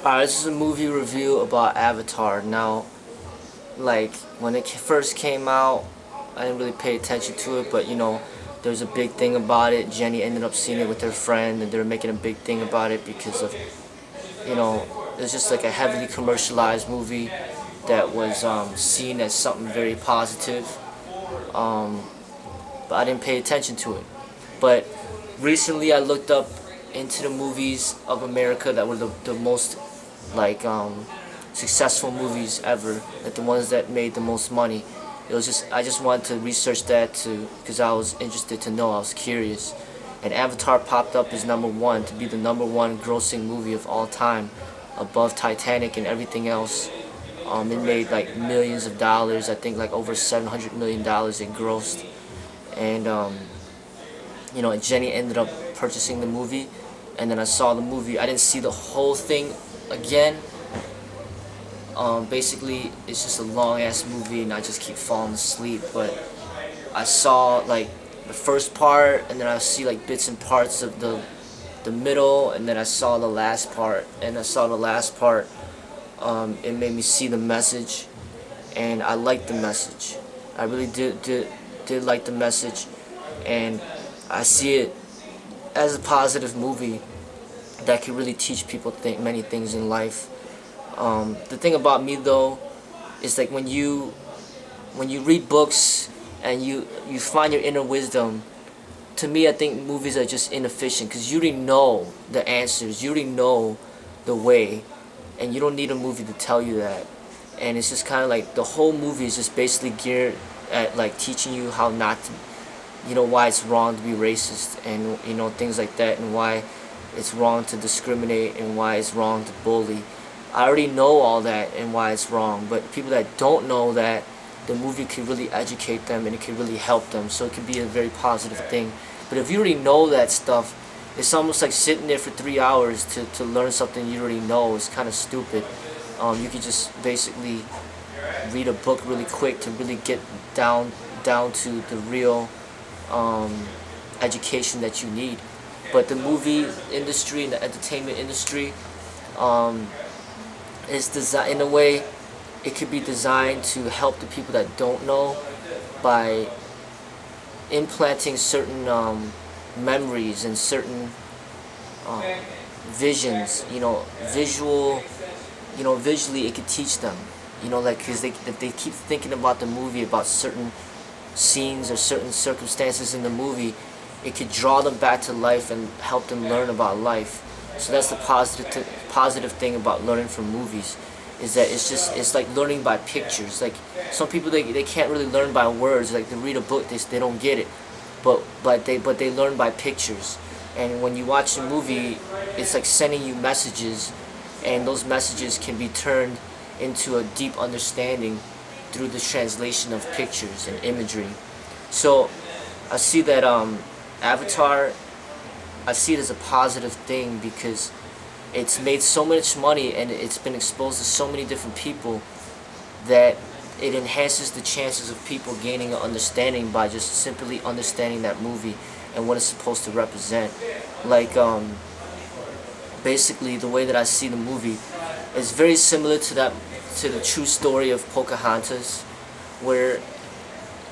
Alright, this is a movie review about Avatar. Now, like, when it first came out, I didn't really pay attention to it, but there was a big thing about it. Jenny ended up seeing it with her friend, and they were making a big thing about it because of, it's just like a heavily commercialized movie that was seen as something very positive. Um, but I didn't pay attention to it. But recently I looked up into the movies of America that were the most like successful movies ever, like the ones that made the most money. I just wanted to research that too because I was interested to know. I was curious, and Avatar popped up as #1 to be the #1 grossing movie of all time, above Titanic and everything else. It made like millions of dollars. I think like over $700 million it grossed, and and Jenny ended up purchasing the movie, and then I saw the movie. I didn't see the whole thing again. Basically, it's just a long ass movie, and I just keep falling asleep. But I saw like the first part, and then I see like bits and parts of the middle, and then I saw the last part. And I saw the last part. It made me see the message, and I liked the message. I really did like the message, and I see it as a positive movie that can really teach people many things in life. The thing about me though is like when you read books and you find your inner wisdom. To me, I think movies are just inefficient because you already know the answers, you already know the way, and you don't need a movie to tell you that. And it's just kind of like the whole movie is just basically geared at like teaching you how not to, why it's wrong to be racist, and things like that, and why it's wrong to discriminate, and why it's wrong to bully. I already know all that and why it's wrong, but people that don't know that, the movie could really educate them, and it could really help them, so it could be a very positive thing. But if you already know that stuff, it's almost like sitting there for 3 hours to learn something you already know. It's kind of stupid. You could just basically read a book really quick to really get down to the real education that you need. But the movie industry and the entertainment industry is designed in a way. It could be designed to help the people that don't know by implanting certain memories and certain visions. Visually it could teach them. Like because if they keep thinking about the movie, about certain scenes or certain circumstances in the movie, it could draw them back to life and help them learn about life. So that's the positive thing about learning from movies, is that it's like learning by pictures. Like some people they can't really learn by words. Like they read a book, they don't get it, but they learn by pictures. And when you watch a movie, it's like sending you messages, and those messages can be turned into a deep understanding through the translation of pictures and imagery. So I see that Avatar, I see it as a positive thing because it's made so much money and it's been exposed to so many different people that it enhances the chances of people gaining an understanding by just simply understanding that movie and what it's supposed to represent. Like basically the way that I see the movie is very similar to the true story of Pocahontas, where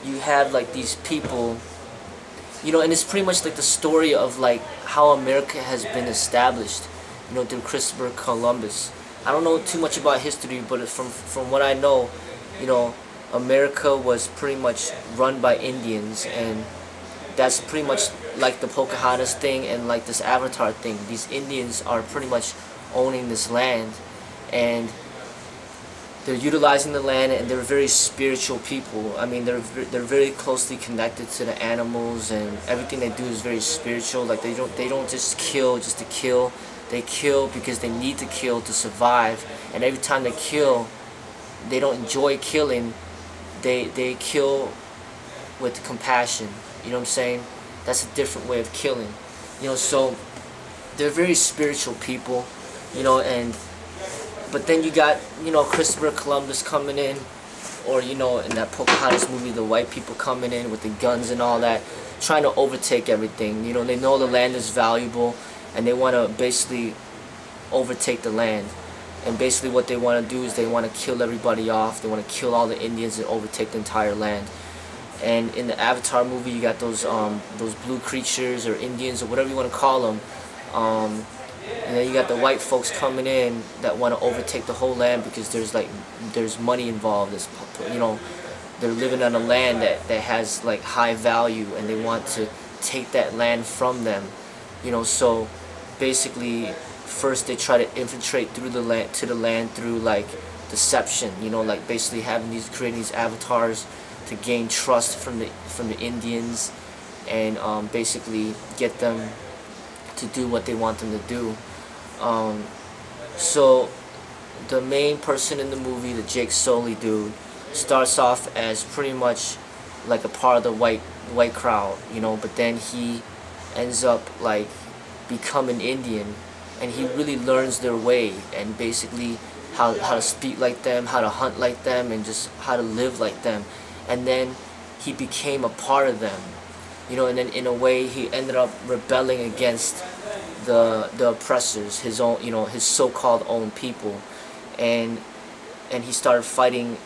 you have like these people, and it's pretty much like the story of like how America has been established, through Christopher Columbus. I don't know too much about history, but from what I know, America was pretty much run by Indians, and that's pretty much like the Pocahontas thing and like this Avatar thing. These Indians are pretty much owning this land, and they're utilizing the land, and they're very spiritual people. I mean, they're very closely connected to the animals, and everything they do is very spiritual. Like they don't just kill just to kill. They kill because they need to kill to survive. And every time they kill, they don't enjoy killing. They kill with compassion. You know what I'm saying? That's a different way of killing. So they're very spiritual people. And but then you got, Christopher Columbus coming in, or, in that Pocahontas movie, the white people coming in with the guns and all that, trying to overtake everything. They know the land is valuable, and they want to basically overtake the land. And basically what they want to do is they want to kill everybody off. They want to kill all the Indians and overtake the entire land. And in the Avatar movie, you got those blue creatures or Indians or whatever you want to call them. And then you got the white folks coming in that want to overtake the whole land because there's money involved. There's, they're living on a land that has like high value, and they want to take that land from them. So basically, first they try to infiltrate through the land through like deception. Like basically creating these avatars to gain trust from the Indians, and basically get them to do what they want them to do. So the main person in the movie, the Jake Sully dude, starts off as pretty much like a part of the white crowd, but then he ends up like becoming Indian, and he really learns their way and basically how to speak like them, how to hunt like them, and just how to live like them. And then he became a part of them, and then in a way he ended up rebelling against the oppressors, his own, his so-called own people, and he started fighting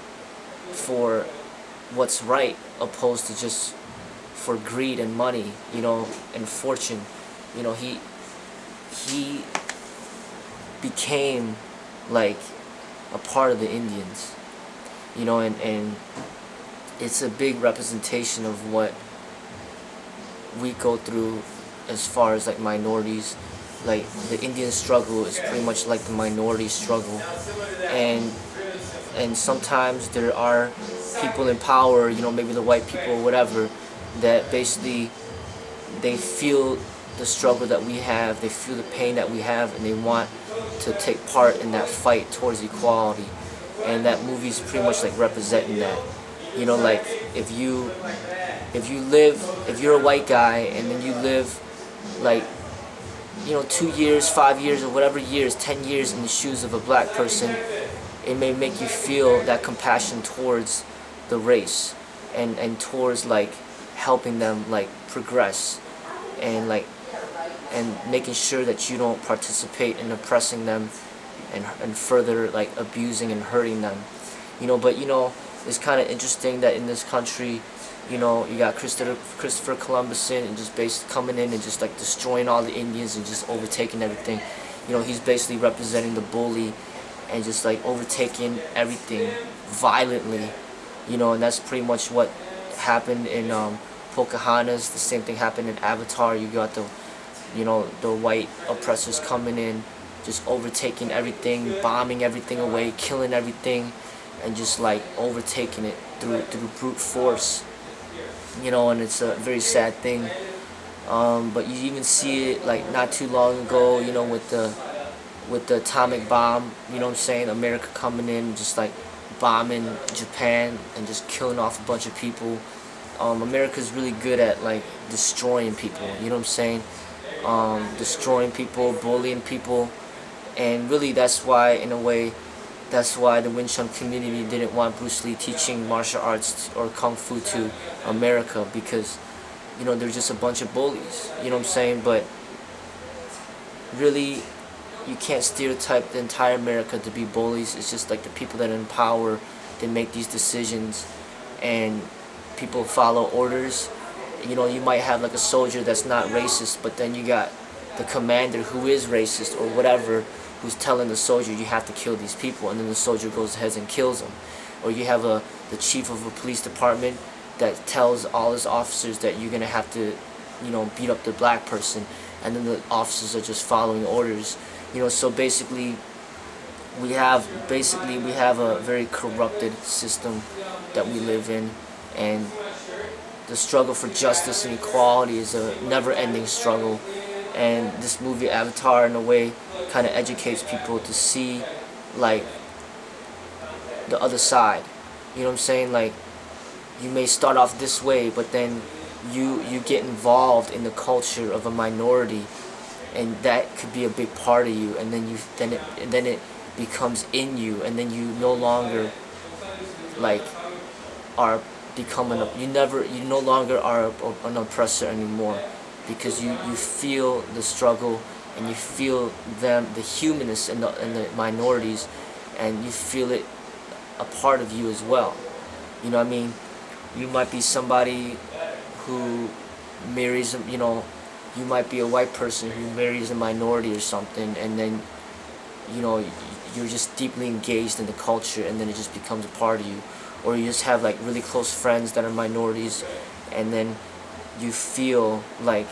for what's right, opposed to just for greed and money, and fortune. He became like a part of the Indians, and it's a big representation of what we go through as far as like minorities. Like the Indian struggle is pretty much like the minority struggle, and sometimes there are people in power, maybe the white people or whatever, that basically they feel the struggle that we have, they feel the pain that we have, and they want to take part in that fight towards equality. And that movie is pretty much like representing that. Like if you're a white guy and then you live like 2 years, 5 years, or whatever years, 10 years in the shoes of a black person, it may make you feel that compassion towards the race, and towards like helping them like progress, and making sure that you don't participate in oppressing them and further like abusing and hurting them. But it's kind of interesting that in this country, you got Christopher Columbus and just basically coming in and just like destroying all the Indians and just overtaking everything. He's basically representing the bully and just like overtaking everything violently. And that's pretty much what happened in Pocahontas. The same thing happened in Avatar. You got the white oppressors coming in, just overtaking everything, bombing everything away, killing everything, and just like overtaking it through brute force. And it's a very sad thing. But you even see it like not too long ago, with the atomic bomb. What I'm saying? America coming in, just like bombing Japan and just killing off a bunch of people. America's really good at like destroying people. What I'm saying? Destroying people, bullying people, and really that's why, in a way, that's why the Wing Chun community didn't want Bruce Lee teaching martial arts or kung fu to America, because they're just a bunch of bullies. What I'm saying? But really, you can't stereotype the entire America to be bullies. It's just like the people that are in power, they make these decisions, and people follow orders. You might have like a soldier that's not racist, but then you got the commander who is racist or whatever, who's telling the soldier you have to kill these people, and then the soldier goes ahead and kills them. Or you have the chief of a police department that tells all his officers that you're gonna have to, beat up the black person, and then the officers are just following orders. So basically we have a very corrupted system that we live in, and the struggle for justice and equality is a never-ending struggle. And this movie Avatar, in a way, kind of educates people to see like the other side. What I'm saying? Like, you may start off this way, but then you get involved in the culture of a minority, and that could be a big part of you, and then it becomes in you, and then you no longer like are becoming you no longer are an oppressor anymore, because you feel the struggle and you feel them, the humanness and the minorities, and you feel it a part of you as well. You know what I mean? You might be somebody who marries, you might be a white person who marries a minority or something, and then, you're just deeply engaged in the culture, and then it just becomes a part of you. Or you just have like really close friends that are minorities, and then you feel like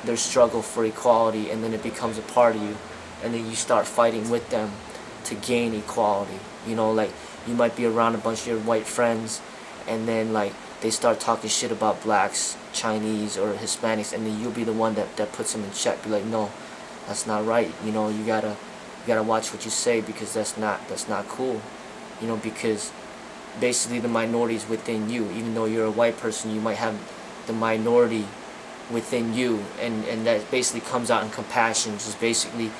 their struggle for equality, and then it becomes a part of you, and then you start fighting with them to gain equality. Like you might be around a bunch of your white friends, and then like they start talking shit about blacks, Chinese, or Hispanics, and then you'll be the one that puts them in check. Be like, no, that's not right. You gotta watch what you say, because that's not cool. Because basically the minority is within you. Even though you're a white person, you might have the minority within you, and that basically comes out in compassion, just basically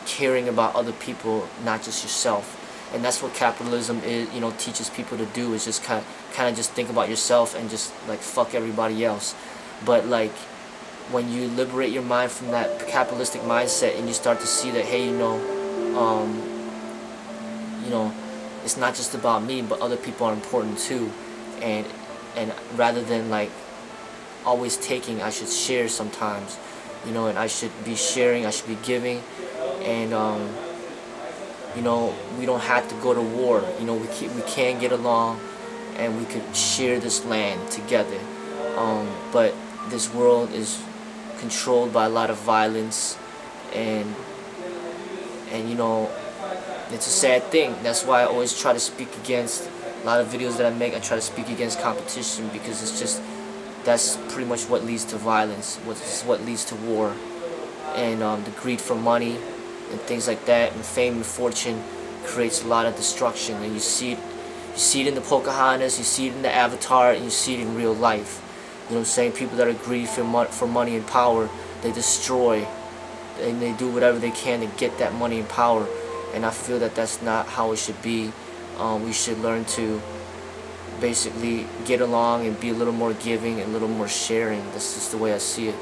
caring about other people, not just yourself. And that's what capitalism is, teaches people to do, is just kind of just think about yourself and just like fuck everybody else. But like when you liberate your mind from that capitalistic mindset, and you start to see that, hey, it's not just about me, but other people are important too, and rather than like always taking, I should share sometimes, and I should be sharing, I should be giving, and we don't have to go to war. We can get along, and we could share this land together. But this world is controlled by a lot of violence, and it's a sad thing. That's why I always try to speak against a lot of videos that I make. I try to speak against competition, because that's pretty much what leads to violence, what leads to war, and the greed for money and things like that, and fame and fortune creates a lot of destruction. And you see it in the Pocahontas, you see it in the Avatar, and you see it in real life. You know what I'm saying? People that are greedy for money and power, they destroy, and they do whatever they can to get that money and power. And I feel that that's not how it should be. We should learn to basically get along and be a little more giving and a little more sharing. That's just the way I see it.